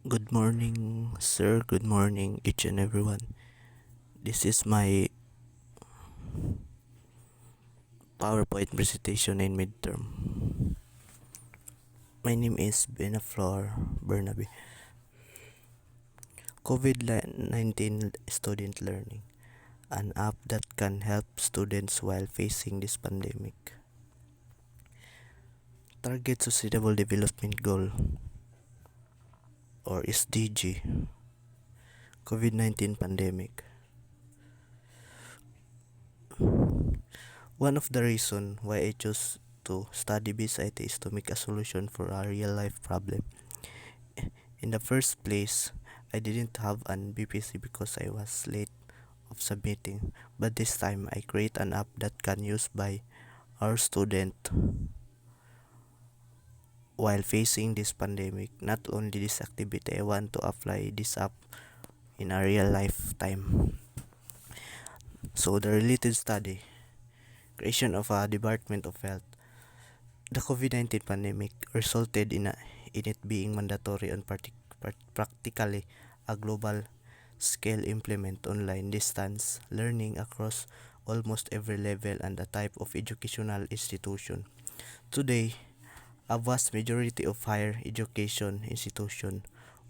Good morning, sir. Good morning, each and everyone. This is my PowerPoint presentation in midterm. My name is Buenaflor Bernabe. COVID-19 student learning, an app that can help students while facing this pandemic. Target Sustainable Development Goal or SDG. COVID-19 pandemic. One of the reasons why I chose to study BSIT is to make a solution for a real life problem. In the first place, I didn't have an BPC because I was late of submitting, but this time I create an app that can use by our student while facing this pandemic. Not only this activity, I want to apply this app in a real life time. So the related study, creation of a Department of Health. The COVID-19 pandemic resulted in it being mandatory and practically a global scale implement online distance learning across almost every level and a type of educational institution. Today, a vast majority of higher education institutions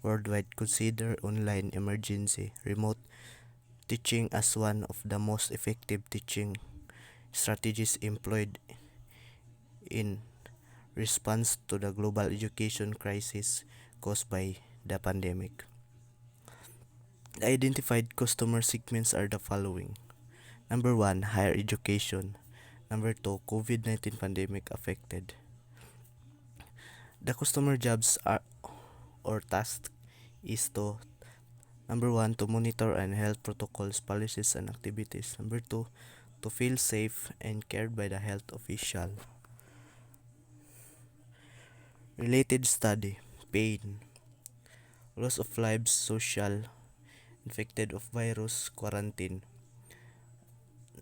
worldwide consider online emergency remote teaching as one of the most effective teaching strategies employed in response to the global education crisis caused by the pandemic. The identified customer segments are the following. Number 1, higher education. Number 2, COVID-19 pandemic affected. The customer jobs are or task is to number 1, to monitor and health protocols, policies and activities. Number 2, to feel safe and cared by the health official. Related study, pain, loss of lives, social, infected of virus, quarantine,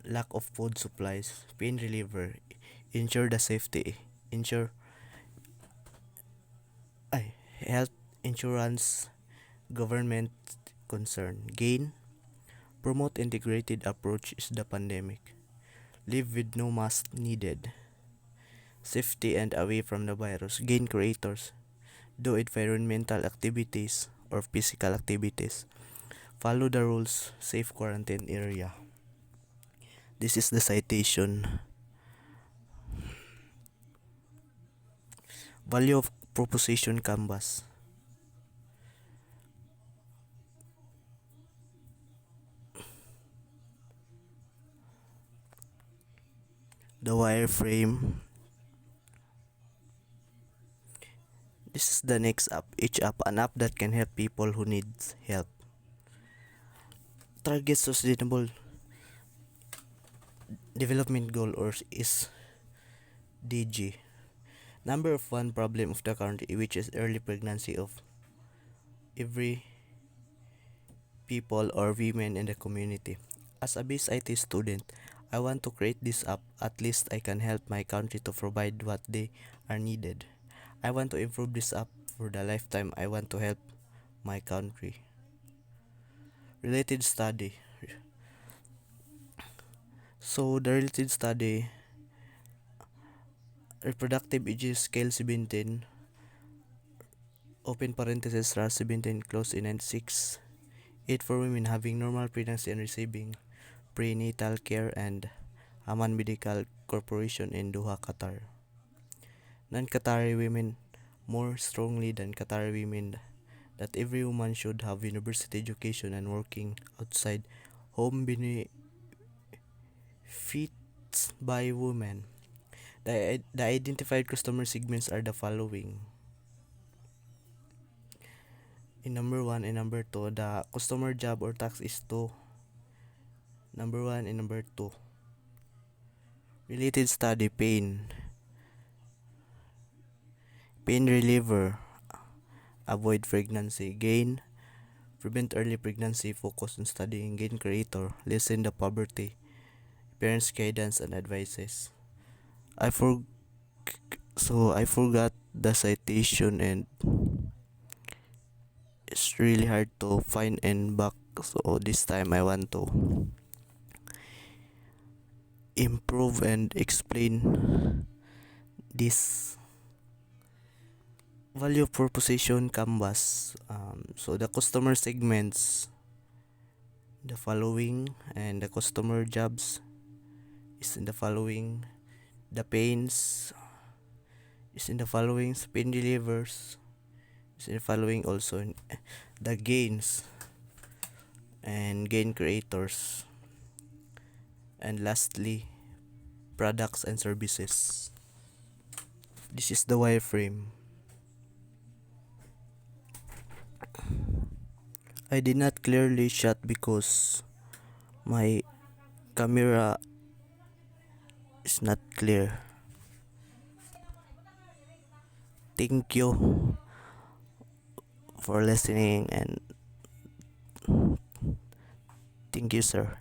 lack of food supplies, pain reliever, ensure the safety, ensure health insurance, government concern, gain, promote integrated approach is the pandemic, live with no mask needed, safety and away from the virus, gain creators, do environmental activities or physical activities, follow the rules, safe quarantine area. This is the citation. Value of proposition canvas. The wireframe. This is the next app. Each app, an app that can help people who need help. Target sustainable development goal or is DG. Number of one problem of the country, which is early pregnancy of every people or women in the community. As a base IT student, I want to create this app. At least I can help my country to provide what they are needed. I want to improve this app for the lifetime. I want to help my country. Related study. So the related study, reproductive age scale 17, open parenthesis RAS 17 close in 96, 8 for women having normal pregnancy and receiving prenatal care and Haman Medical Corporation in Doha, Qatar. Non-Qatari women more strongly than Qatari women that every woman should have university education and working outside home benefits by women. The identified customer segments are the following. In number 1 and number 2, the customer job or tax is to number 1 and number 2. Related study, pain reliever, avoid pregnancy, gain, prevent early pregnancy, focus on studying, gain creator, lessen the poverty, parents guidance and advices. I forgot the citation and it's really hard to find and back. So this time I want to improve and explain this value proposition canvas. So the customer segments the following, and the customer jobs is in the following, the pains is in the following, spin delivers is in the following, also the gains and gain creators, and lastly products and services. This is the wireframe. I did not clearly shot because my camera is not clear. Thank you for listening, and thank you, sir.